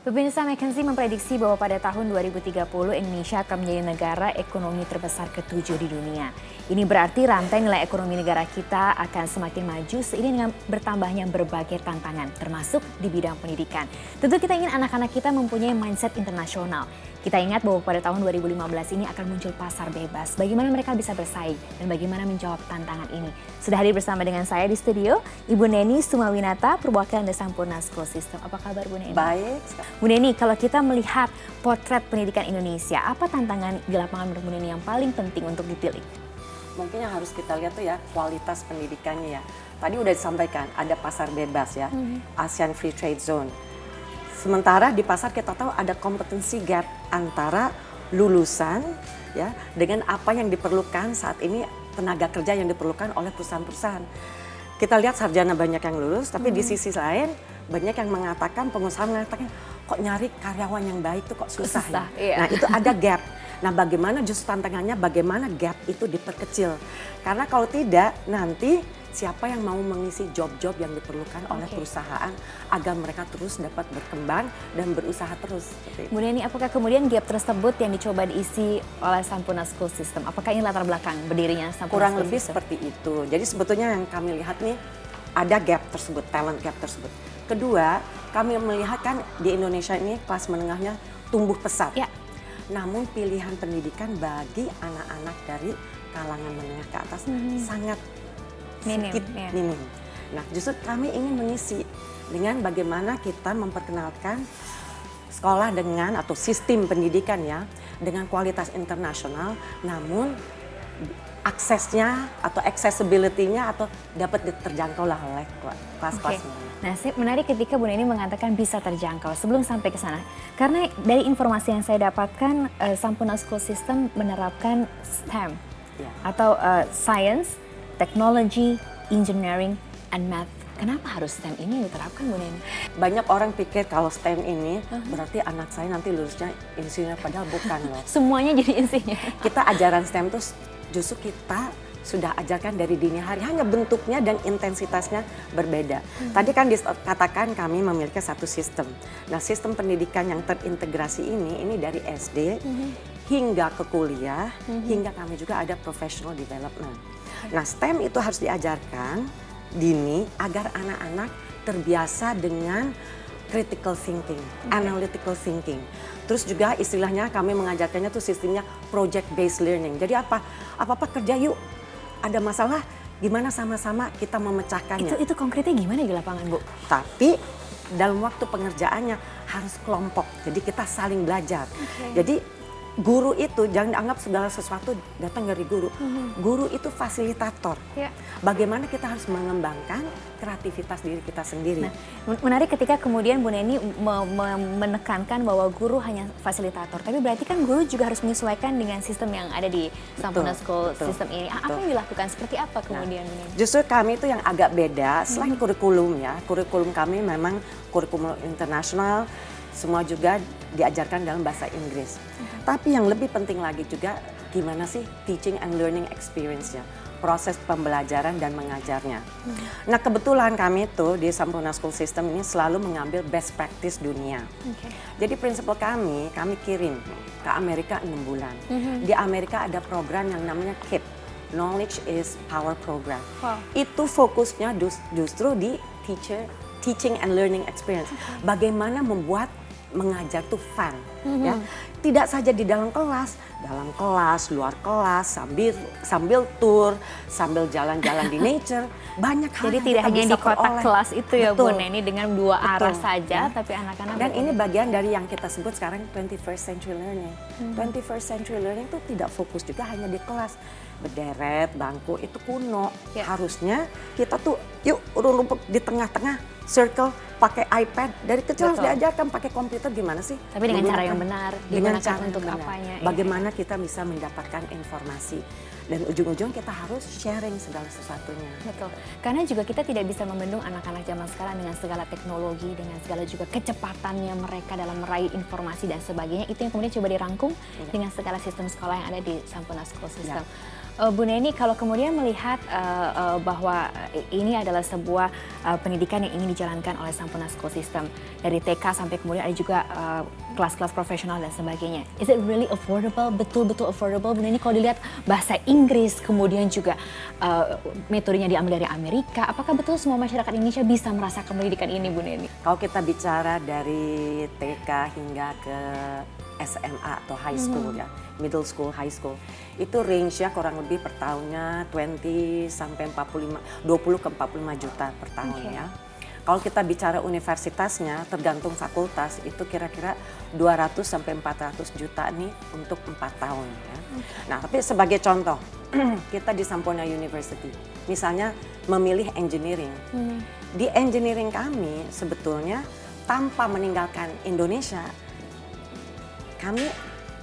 Pemirsa, McKinsey memprediksi bahwa pada tahun 2030 Indonesia akan menjadi negara ekonomi terbesar ke-7 di dunia. Ini berarti rantai nilai ekonomi negara kita akan semakin maju seiring dengan bertambahnya berbagai tantangan, termasuk di bidang pendidikan. Tentu kita ingin anak-anak kita mempunyai mindset internasional. Kita ingat bahwa pada tahun 2015 ini akan muncul pasar bebas. Bagaimana mereka bisa bersaing dan bagaimana menjawab tantangan ini. Sudah hadir bersama dengan saya di studio, Ibu Neni Sumawinata, perwakilan The Sampurna School System. Apa kabar Bu Neni? Baik. Bu Neni, kalau kita melihat potret pendidikan Indonesia, apa tantangan di lapangan menurut Bu Neni yang paling penting untuk dipilih? Mungkin yang harus kita lihat tuh ya kualitas pendidikannya ya. Tadi udah disampaikan ada pasar bebas ya, ASEAN Free Trade Zone. Sementara di pasar kita tahu ada competency gap antara lulusan ya dengan apa yang diperlukan saat ini tenaga kerja yang diperlukan oleh perusahaan-perusahaan. Kita lihat sarjana banyak yang lulus, tapi di sisi lain banyak yang mengatakan, pengusaha mengatakan kok nyari karyawan yang baik tuh kok susah ya. Iya. Nah itu ada gap. Nah bagaimana justru tantangannya bagaimana gap itu diperkecil. Karena kalau tidak nanti siapa yang mau mengisi job-job yang diperlukan oleh perusahaan agar mereka terus dapat berkembang dan berusaha terus. Bu Neni, apakah kemudian gap tersebut yang dicoba diisi oleh Sampurna School System? Apakah ini latar belakang berdirinya Sampurna Kurang School lebih System? seperti itu. Jadi sebetulnya yang kami lihat nih ada gap tersebut, talent gap tersebut. Kedua, kami melihat kan di Indonesia ini kelas menengahnya tumbuh pesat. Ya. Namun pilihan pendidikan bagi anak-anak dari kalangan menengah ke atas sangat Minim, sedikit, ya. minim. Nah justru kami ingin mengisi dengan bagaimana kita memperkenalkan sekolah dengan atau sistem pendidikan ya dengan kualitas internasional, namun aksesnya atau accessibility-nya atau dapat terjangkau lah oleh kelas-kelas menengah. Nah, menarik ketika Bu Neni mengatakan bisa terjangkau. Sebelum sampai ke sana, karena dari informasi yang saya dapatkan, Sampurna School System menerapkan STEM Ya. atau Science, Technology, Engineering, and Math. Kenapa harus STEM ini diterapkan, Bu Neni? Banyak orang pikir kalau STEM ini berarti anak saya nanti lulusnya insinyur, padahal bukan loh. Semuanya jadi insinyur. Kita ajaran STEM itu justru kita sudah ajarkan dari dini hari, hanya bentuknya dan intensitasnya berbeda. Tadi kan dikatakan kami memiliki satu sistem. Nah sistem pendidikan yang terintegrasi ini dari SD hingga ke kuliah, hingga kami juga ada professional development. Nah STEM itu harus diajarkan dini agar anak-anak terbiasa dengan critical thinking, analytical thinking. Terus juga istilahnya kami mengajarkannya tuh sistemnya project based learning. Jadi apa-apa kerja yuk, ada masalah gimana sama-sama kita memecahkannya. Itu konkretnya gimana di lapangan, Bu? Tapi dalam waktu pengerjaannya harus kelompok, jadi kita saling belajar. Jadi guru itu jangan dianggap segala sesuatu datang dari guru. Guru itu fasilitator. Ya. Bagaimana kita harus mengembangkan kreativitas diri kita sendiri. Nah, menarik ketika kemudian Bu Neni menekankan bahwa guru hanya fasilitator. Tapi berarti kan guru juga harus menyesuaikan dengan sistem yang ada di Sampurna School System ini. Apa yang dilakukan? Seperti apa kemudian, Bu Neni? Justru kami itu yang agak beda, selain kurikulum ya. Kurikulum kami memang kurikulum internasional, semua juga diajarkan dalam bahasa Inggris. Tapi yang lebih penting lagi juga gimana sih teaching and learning experience-nya, proses pembelajaran dan mengajarnya. Nah kebetulan kami tuh di Sampurna School System ini selalu mengambil best practice dunia. Jadi prinsip kami kirim ke Amerika 6 bulan. Di Amerika ada program yang namanya KIP, Knowledge is Power Program. Wow. Itu fokusnya justru di teaching and learning experience. Bagaimana membuat mengajar tuh fun, ya. Tidak saja di dalam kelas, luar kelas, sambil tour, sambil jalan-jalan di nature, banyak hal Jadi yang tidak kita hanya bisa di kotak peroleh. kelas itu ya Bu Betul. Neni dengan dua arah Betul. saja, Ya. tapi anak-anak Dan ini bagian dari yang kita sebut sekarang 21st century learning. 21st century learning itu tidak fokus juga hanya di kelas. Berderet, bangku itu kuno. Ya. Harusnya kita tuh yuk rumput di tengah-tengah, circle, pakai iPad. Dari kecil harus Betul. diajarkan pakai komputer gimana sih? Tapi dengan cara yang menggunakan- benar, dengan digunakan cara untuk yang benar. apanya, iya. Bagaimana kita bisa mendapatkan informasi. Dan ujung-ujung kita harus sharing segala sesuatunya. Betul, karena juga kita tidak bisa membendung anak-anak zaman sekarang dengan segala teknologi, dengan segala juga kecepatannya mereka dalam meraih informasi dan sebagainya. Itu yang kemudian coba dirangkum dengan segala sistem sekolah yang ada di Sampurna School System. Bu Neni, kalau kemudian melihat bahwa ini adalah sebuah pendidikan yang ingin dijalankan oleh Sampurna School System, dari TK sampai kemudian ada juga kelas-kelas profesional dan sebagainya. Is it really affordable? Betul-betul affordable, Bu Neni? Kalau dilihat bahasa Inggris, kemudian juga metodenya diambil dari Amerika, apakah betul semua masyarakat Indonesia bisa merasakan pendidikan ini, Bu Neni? Kalau kita bicara dari TK hingga ke SMA atau high school ya, middle school, high school, itu range-nya kurang lebih per tahunnya 20 sampai 45, 20 ke 45 juta per tahun ya. Kalau kita bicara universitasnya, tergantung fakultas, itu kira-kira 200 sampai 400 juta nih untuk 4 tahun ya. Nah, tapi sebagai contoh, kita di Sampurna University, misalnya memilih engineering. Di engineering kami sebetulnya tanpa meninggalkan Indonesia, kami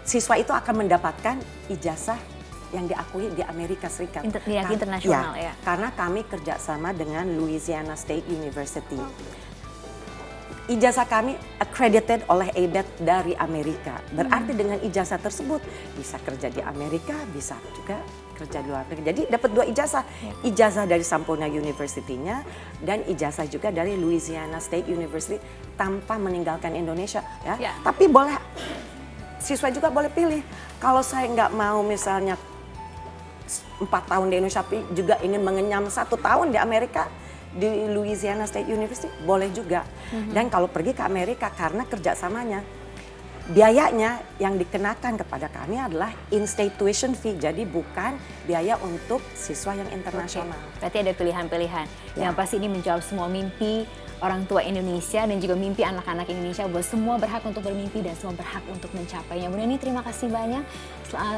siswa itu akan mendapatkan ijazah yang diakui di Amerika Serikat. Internasional ya. Karena kami kerjasama dengan Louisiana State University. Ijazah kami accredited oleh ABET dari Amerika. Berarti dengan ijazah tersebut bisa kerja di Amerika, bisa juga kerja di luar negeri. Jadi dapat 2 ijazah. Ijazah dari Sampurna University-nya dan ijazah juga dari Louisiana State University tanpa meninggalkan Indonesia ya. Tapi boleh, siswa juga boleh pilih. Kalau saya nggak mau misalnya 4 tahun di Indonesia, tapi juga ingin mengenyam 1 tahun di Amerika, di Louisiana State University, boleh juga. Dan kalau pergi ke Amerika, karena kerjasamanya, biayanya yang dikenakan kepada kami adalah in-state tuition fee, jadi bukan biaya untuk siswa yang internasional. Berarti ada pilihan-pilihan. Yang pasti ini menjawab semua mimpi orang tua Indonesia dan juga mimpi anak-anak Indonesia, bahwa semua berhak untuk bermimpi dan semua berhak untuk mencapainya. Bu Neni, terima kasih banyak.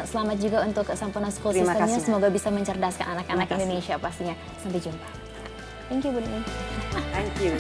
Selamat juga untuk Sampurna School System-nya. Semoga bisa mencerdaskan anak-anak Indonesia pastinya. Sampai jumpa. Thank you, Bu Neni. Thank you.